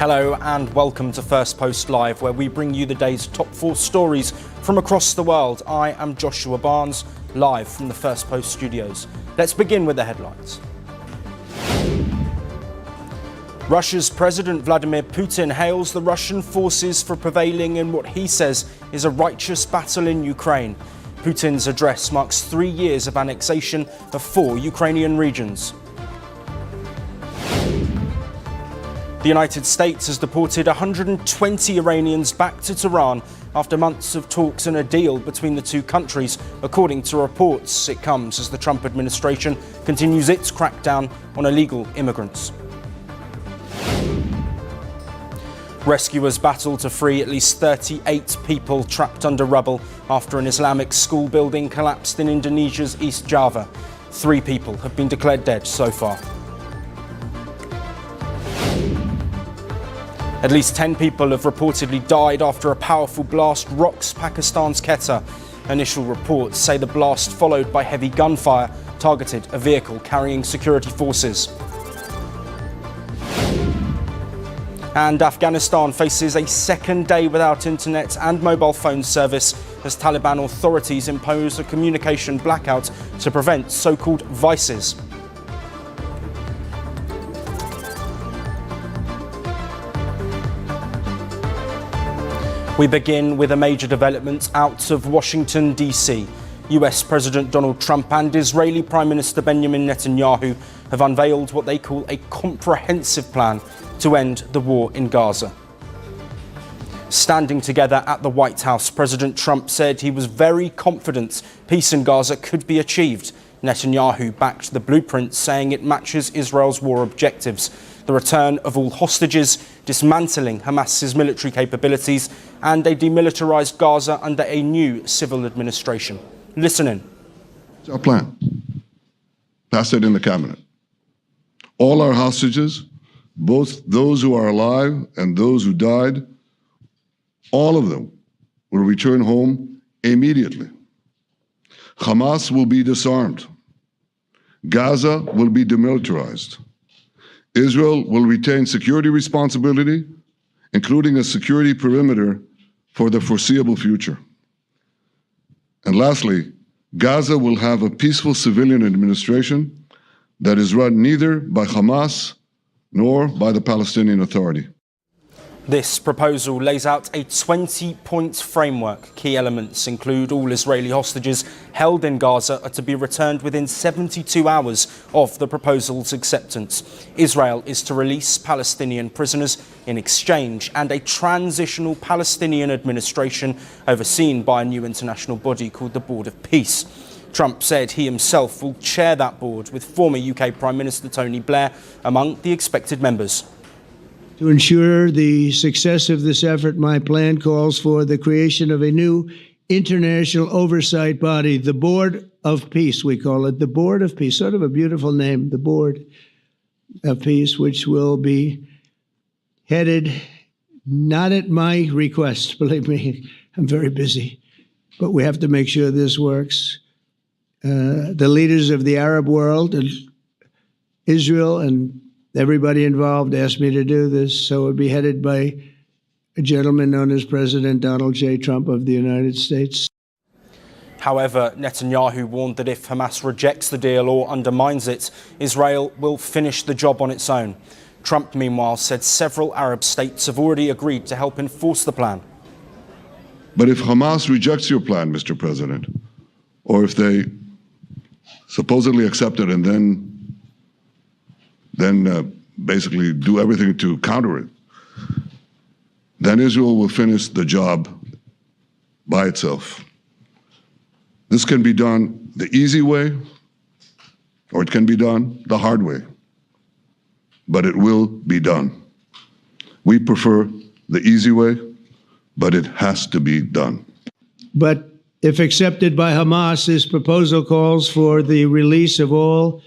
Hello and welcome to Firstpost Live, where we bring you the day's top 4 stories from across the world. I am Joshua Barnes, live from the Firstpost studios. Let's begin with the headlines. Russia's President Vladimir Putin hails the Russian forces for prevailing in what he says is a righteous battle in Ukraine. Putin's address marks 3 years of annexation of 4 Ukrainian regions. The United States has deported 120 Iranians back to Tehran after months of talks and a deal between the two countries. According to reports, it comes as the Trump administration continues its crackdown on illegal immigrants. Rescuers battle to free at least 38 people trapped under rubble after an Islamic school building collapsed in Indonesia's East Java. 3 people have been declared dead so far. At least 10 people have reportedly died after a powerful blast rocks Pakistan's Quetta. Initial reports say the blast, followed by heavy gunfire, targeted a vehicle carrying security forces. And Afghanistan faces a second day without internet and mobile phone service as Taliban authorities impose a communication blackout to prevent so-called vices. We begin with a major development out of Washington, D.C. US President Donald Trump and Israeli Prime Minister Benjamin Netanyahu have unveiled what they call a comprehensive plan to end the war in Gaza. Standing together at the White House, President Trump said he was very confident peace in Gaza could be achieved. Netanyahu backed the blueprint, saying it matches Israel's war objectives: the return of all hostages, dismantling Hamas's military capabilities, and a demilitarised Gaza under a new civil administration. Listen in. It's our plan. Pass it in the cabinet. All our hostages, both those who are alive and those who died, all of them will return home immediately. Hamas will be disarmed. Gaza will be demilitarized. Israel will retain security responsibility, including a security perimeter for the foreseeable future. And lastly, Gaza will have a peaceful civilian administration that is run neither by Hamas nor by the Palestinian Authority. This proposal lays out a 20-point framework. Key elements include all Israeli hostages held in Gaza are to be returned within 72 hours of the proposal's acceptance. Israel is to release Palestinian prisoners in exchange, and a transitional Palestinian administration overseen by a new international body called the Board of Peace. Trump said he himself will chair that board, with former UK Prime Minister Tony Blair among the expected members. To ensure the success of this effort, my plan calls for the creation of a new international oversight body, the Board of Peace, we call it, the Board of Peace, sort of a beautiful name, the Board of Peace, which will be headed, not at my request, believe me, I'm very busy, but we have to make sure this works. The leaders of the Arab world and Israel and everybody involved asked me to do this, so it would be headed by a gentleman known as President Donald J. Trump of the United States. However, Netanyahu warned that if Hamas rejects the deal or undermines it, Israel will finish the job on its own. Trump, meanwhile, said several Arab states have already agreed to help enforce the plan. But if Hamas rejects your plan, Mr. President, or if they supposedly accept it and then basically do everything to counter it, then Israel will finish the job by itself. This can be done the easy way, or it can be done the hard way, but it will be done. We prefer the easy way, but it has to be done. But if accepted by Hamas, this proposal calls for the release of all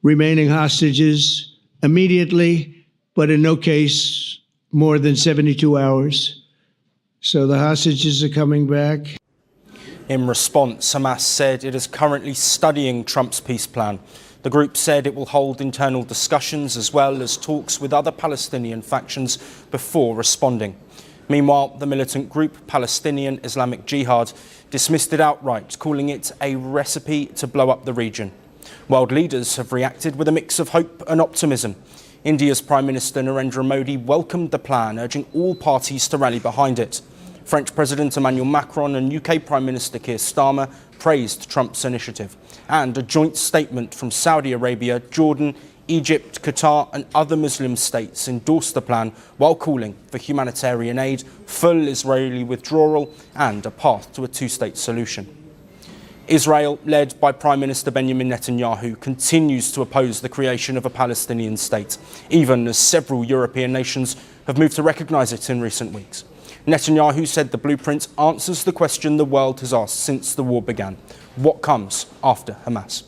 remaining hostages immediately, but in no case more than 72 hours. So the hostages are coming back. In response, Hamas said it is currently studying Trump's peace plan. The group said it will hold internal discussions as well as talks with other Palestinian factions before responding. Meanwhile, the militant group Palestinian Islamic Jihad dismissed it outright, calling it a recipe to blow up the region. World leaders have reacted with a mix of hope and optimism. India's Prime Minister Narendra Modi welcomed the plan, urging all parties to rally behind it. French President Emmanuel Macron and UK Prime Minister Keir Starmer praised Trump's initiative. And a joint statement from Saudi Arabia, Jordan, Egypt, Qatar and other Muslim states endorsed the plan while calling for humanitarian aid, full Israeli withdrawal and a path to a two-state solution. Israel, led by Prime Minister Benjamin Netanyahu, continues to oppose the creation of a Palestinian state, even as several European nations have moved to recognise it in recent weeks. Netanyahu said the blueprint answers the question the world has asked since the war began: what comes after Hamas?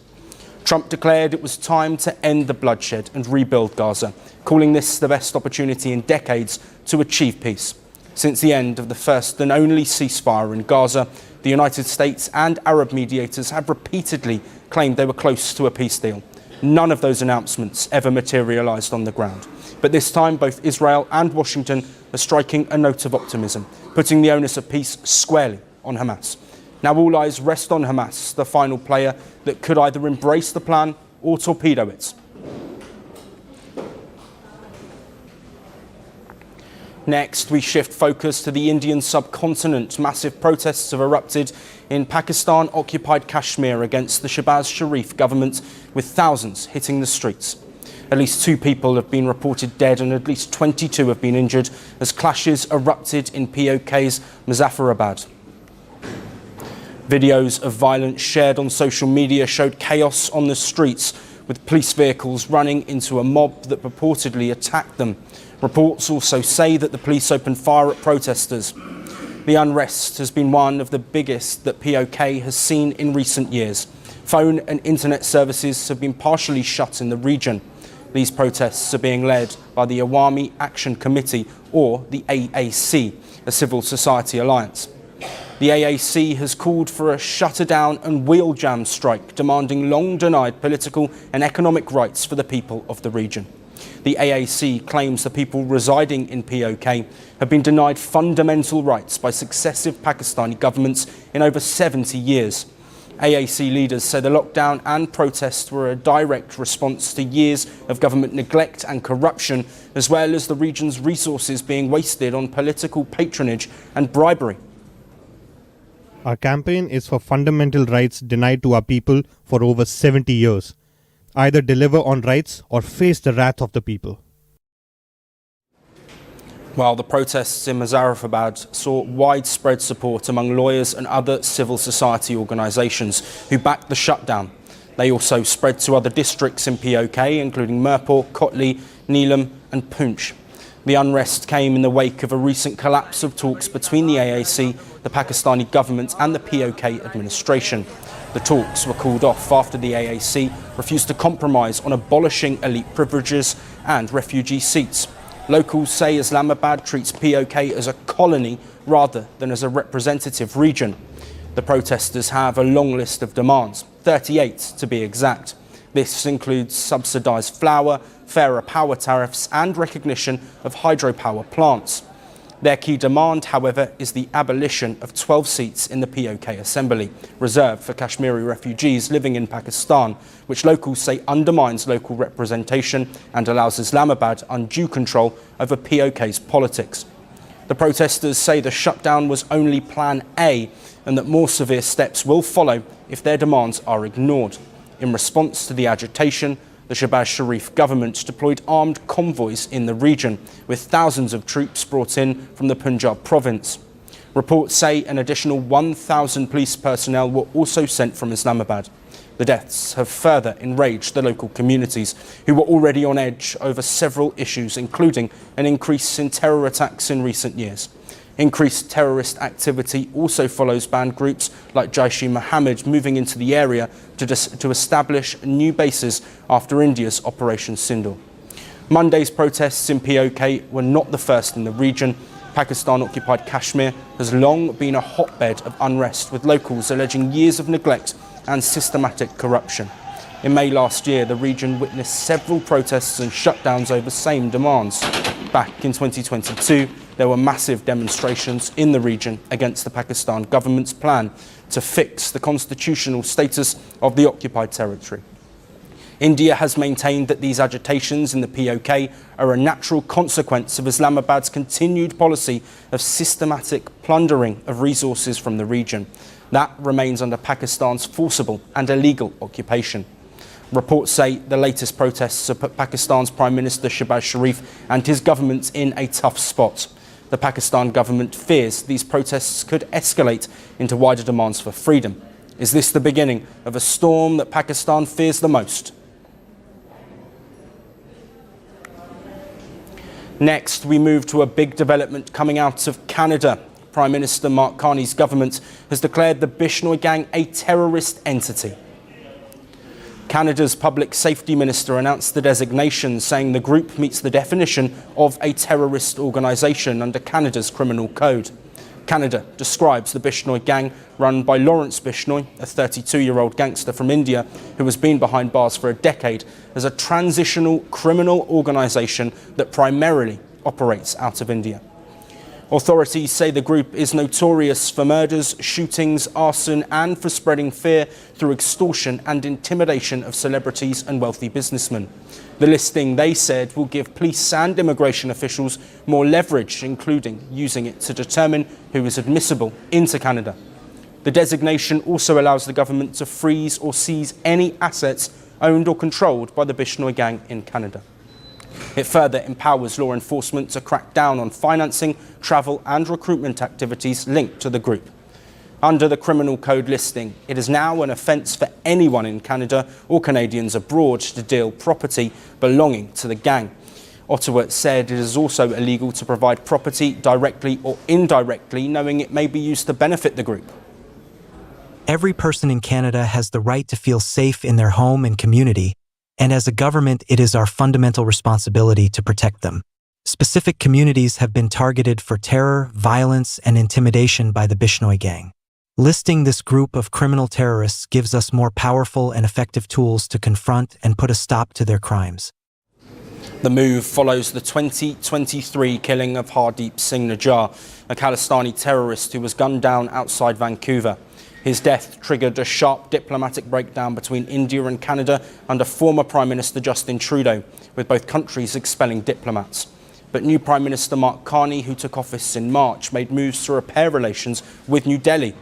Trump declared it was time to end the bloodshed and rebuild Gaza, calling this the best opportunity in decades to achieve peace. Since the end of the first and only ceasefire in Gaza, the United States and Arab mediators have repeatedly claimed they were close to a peace deal. None of those announcements ever materialised on the ground. But this time, both Israel and Washington are striking a note of optimism, putting the onus of peace squarely on Hamas. Now all eyes rest on Hamas, the final player that could either embrace the plan or torpedo it. Next, we shift focus to the Indian subcontinent. Massive protests have erupted in Pakistan-occupied Kashmir against the Shehbaz Sharif government, with thousands hitting the streets. At least 2 people have been reported dead and at least 22 have been injured as clashes erupted in POK's Muzaffarabad. Videos of violence shared on social media showed chaos on the streets, with police vehicles running into a mob that purportedly attacked them. Reports also say that the police opened fire at protesters. The unrest has been one of the biggest that POK has seen in recent years. Phone and internet services have been partially shut in the region. These protests are being led by the Awami Action Committee, or the AAC, a civil society alliance. The AAC has called for a shutter-down and wheel jam strike, demanding long-denied political and economic rights for the people of the region. The AAC claims the people residing in POK have been denied fundamental rights by successive Pakistani governments in over 70 years. AAC leaders say the lockdown and protests were a direct response to years of government neglect and corruption, as well as the region's resources being wasted on political patronage and bribery. Our campaign is for fundamental rights denied to our people for over 70 years. Either deliver on rights or face the wrath of the people. While the protests in Muzaffarabad saw widespread support among lawyers and other civil society organisations who backed the shutdown. They also spread to other districts in POK, including Mirpur, Kotli, Neelam and Poonch. The unrest came in the wake of a recent collapse of talks between the AAC, the Pakistani government and the POK administration. The talks were called off after the AAC refused to compromise on abolishing elite privileges and refugee seats. Locals say Islamabad treats POK as a colony rather than as a representative region. The protesters have a long list of demands, 38 to be exact. This includes subsidised flour, fairer power tariffs and recognition of hydropower plants. Their key demand, however, is the abolition of 12 seats in the POK Assembly, reserved for Kashmiri refugees living in Pakistan, which locals say undermines local representation and allows Islamabad undue control over POK's politics. The protesters say the shutdown was only Plan A and that more severe steps will follow if their demands are ignored. In response to the agitation, the Shehbaz Sharif government deployed armed convoys in the region, with thousands of troops brought in from the Punjab province. Reports say an additional 1,000 police personnel were also sent from Islamabad. The deaths have further enraged the local communities, who were already on edge over several issues, including an increase in terror attacks in recent years. Increased terrorist activity also follows banned groups like Jaish-e-Mohammed moving into the area to establish new bases after India's Operation Sindoor. Monday's protests in POK were not the first in the region. Pakistan-occupied Kashmir has long been a hotbed of unrest, with locals alleging years of neglect and systematic corruption. In May last year, the region witnessed several protests and shutdowns over same demands. Back in 2022, there were massive demonstrations in the region against the Pakistan government's plan to fix the constitutional status of the occupied territory. India has maintained that these agitations in the POK are a natural consequence of Islamabad's continued policy of systematic plundering of resources from the region. That remains under Pakistan's forcible and illegal occupation. Reports say the latest protests have put Pakistan's Prime Minister Shehbaz Sharif and his government in a tough spot. The Pakistan government fears these protests could escalate into wider demands for freedom. Is this the beginning of a storm that Pakistan fears the most? Next, we move to a big development coming out of Canada. Prime Minister Mark Carney's government has declared the Bishnoi gang a terrorist entity. Canada's Public Safety Minister announced the designation, saying the group meets the definition of a terrorist organisation under Canada's criminal code. Canada describes the Bishnoi gang, run by Lawrence Bishnoi, a 32-year-old gangster from India who has been behind bars for a decade, as a transitional criminal organisation that primarily operates out of India. Authorities say the group is notorious for murders, shootings, arson and for spreading fear through extortion and intimidation of celebrities and wealthy businessmen. The listing, they said, will give police and immigration officials more leverage, including using it to determine who is admissible into Canada. The designation also allows the government to freeze or seize any assets owned or controlled by the Bishnoi gang in Canada. It further empowers law enforcement to crack down on financing, travel and recruitment activities linked to the group. Under the criminal code listing, it is now an offence for anyone in Canada or Canadians abroad to deal property belonging to the gang. Ottawa said it is also illegal to provide property directly or indirectly, knowing it may be used to benefit the group. Every person in Canada has the right to feel safe in their home and community, and as a government, it is our fundamental responsibility to protect them. Specific communities have been targeted for terror, violence, and intimidation by the Bishnoi gang. Listing this group of criminal terrorists gives us more powerful and effective tools to confront and put a stop to their crimes. The move follows the 2023 killing of Hardeep Singh Najjar, a Palestinian terrorist who was gunned down outside Vancouver. His death triggered a sharp diplomatic breakdown between India and Canada under former Prime Minister Justin Trudeau, with both countries expelling diplomats. But new Prime Minister Mark Carney, who took office in March, made moves to repair relations with New Delhi.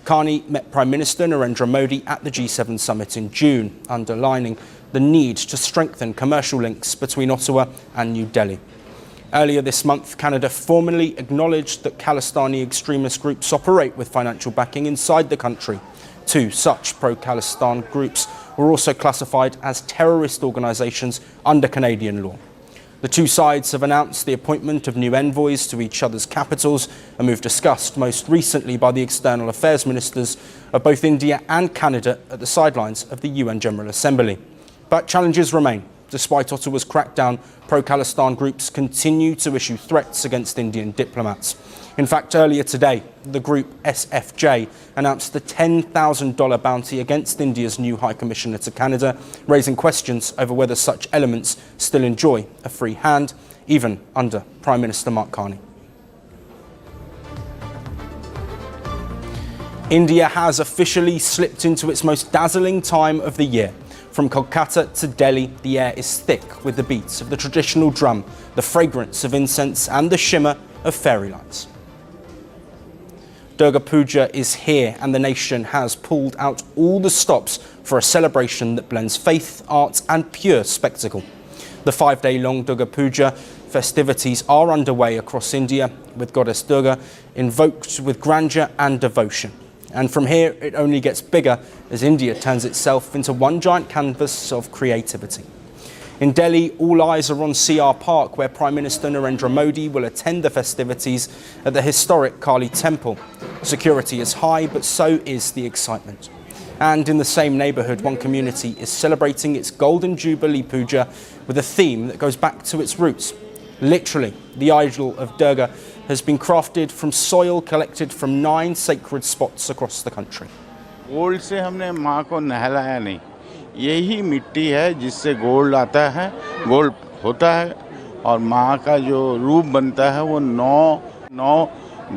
Carney met Prime Minister Narendra Modi at the G7 summit in June, underlining the need to strengthen commercial links between Ottawa and New Delhi. Earlier this month, Canada formally acknowledged that Palestinian extremist groups operate with financial backing inside the country. Two such pro-Palestine groups were also classified as terrorist organisations under Canadian law. The two sides have announced the appointment of new envoys to each other's capitals, a move discussed most recently by the external affairs ministers of both India and Canada at the sidelines of the UN General Assembly. But challenges remain. Despite Ottawa's crackdown, pro-Palestine groups continue to issue threats against Indian diplomats. In fact, earlier today, the group SFJ announced a $10,000 bounty against India's new High Commissioner to Canada, raising questions over whether such elements still enjoy a free hand, even under Prime Minister Mark Carney. India has officially slipped into its most dazzling time of the year. From Kolkata to Delhi, the air is thick with the beats of the traditional drum, the fragrance of incense and the shimmer of fairy lights. Durga Puja is here and the nation has pulled out all the stops for a celebration that blends faith, art and pure spectacle. The 5-day-long Durga Puja festivities are underway across India, with Goddess Durga invoked with grandeur and devotion. And from here, it only gets bigger as India turns itself into one giant canvas of creativity. In Delhi, all eyes are on CR Park, where Prime Minister Narendra Modi will attend the festivities at the historic Kali Temple. Security is high, but so is the excitement. And in the same neighbourhood, one community is celebrating its Golden Jubilee Puja with a theme that goes back to its roots. Literally, the idol of Durga has been crafted from soil collected from 9 sacred spots across the country. Old से हमने माँ को नहलाया नहीं, यही मिट्टी है जिससे gold आता है, गोल्ड होता है और माँ का जो रूप बनता है वो नौ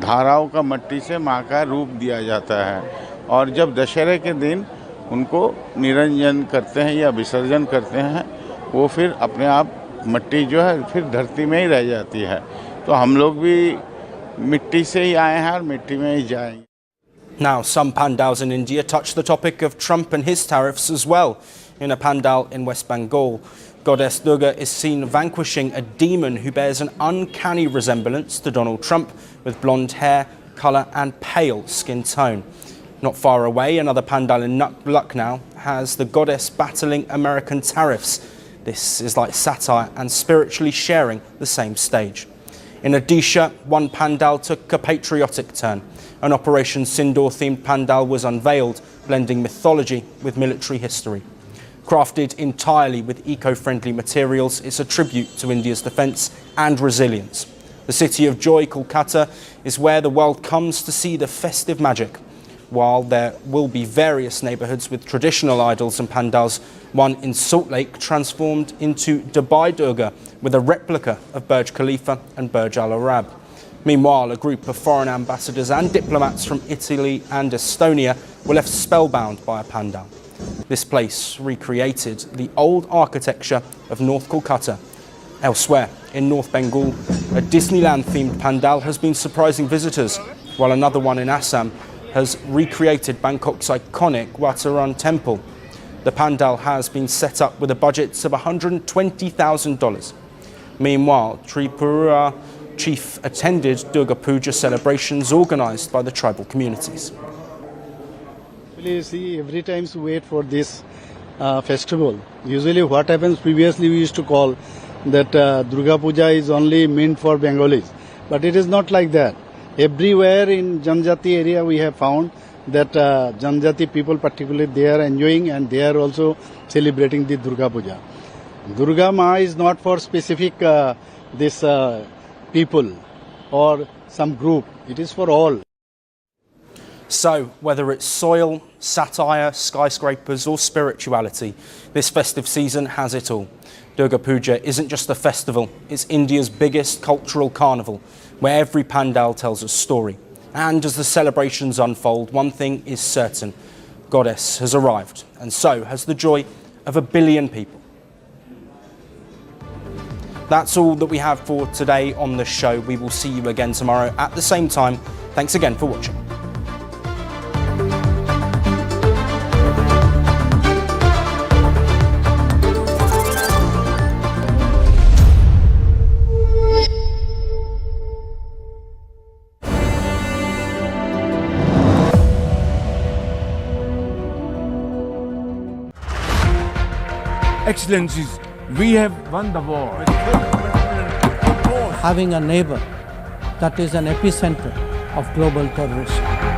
धाराओं का मिट्टी से माँ का रूप दिया जाता है। और जब दशहरे के दिन उनको निरंजन करते हैं या विसर्जन करते हैं, वो फिर अपने आप मिट्टी जो है फिर धरती में ही रह जाती है। तो हम लोग भी मिट्टी से ही आए हैं और मिट्टी में ही जाएंगे। Now, some pandals in India touch the topic of Trump and his tariffs as well. In a pandal in West Bengal, Goddess Durga is seen vanquishing a demon who bears an uncanny resemblance to Donald Trump with blonde hair, colour and pale skin tone. Not far away, another pandal in Lucknow has the goddess battling American tariffs. This is like satire and spiritually sharing the same stage. In Odisha, one pandal took a patriotic turn. An Operation Sindoor-themed pandal was unveiled, blending mythology with military history. Crafted entirely with eco-friendly materials, it's a tribute to India's defence and resilience. The city of joy, Kolkata, is where the world comes to see the festive magic. While there will be various neighbourhoods with traditional idols and pandals, one in Salt Lake transformed into Dubai Durga with a replica of Burj Khalifa and Burj Al Arab. Meanwhile, a group of foreign ambassadors and diplomats from Italy and Estonia were left spellbound by a pandal. This place recreated the old architecture of North Kolkata. Elsewhere, in North Bengal, a Disneyland-themed pandal has been surprising visitors, while another one in Assam has recreated Bangkok's iconic Wataran temple. The pandal has been set up with a budget of $120,000. Meanwhile, Tripura chief attended Durga Puja celebrations organised by the tribal communities. You see, every time we wait for this festival. Usually what happens, previously we used to call that Durga Puja is only meant for Bengalis. But it is not like that. Everywhere in Janjati area we have found that Janjati people particularly they are enjoying and they are also celebrating the Durga Puja. Durga Ma is not for specific this people or some group. It is for all. So, whether it's soil, satire, skyscrapers or spirituality, this festive season has it all. Durga Puja isn't just a festival, it's India's biggest cultural carnival, where every pandal tells a story. And as the celebrations unfold, one thing is certain: Goddess has arrived, and so has the joy of 1 billion people. That's all that we have for today on the show. We will see you again tomorrow at the same time. Thanks again for watching. Excellencies, we have won the war. Having a neighbor that is an epicenter of global terrorism.